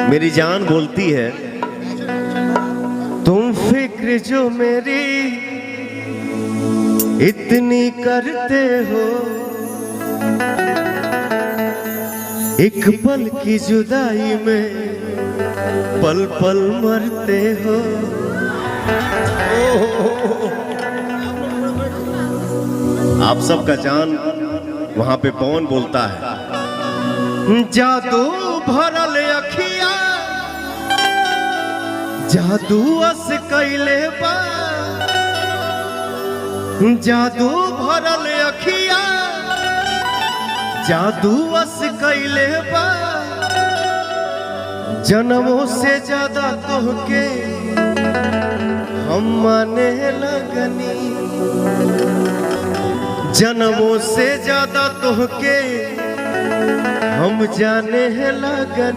मेरी जान बोलती है, तुम फिक्र जो मेरी इतनी करते हो, एक पल की जुदाई में पल पल मरते हो। आप सबका जान वहां पे पवन बोलता है, जादू भरल अखिया जादू अस कैले बा, जादू भरल अखिया जादू अस कैले बा, जन्मों से ज्यादा तोहके हम माने लगनी, जन्मों से ज्यादा तोहके हम जाने लगनी।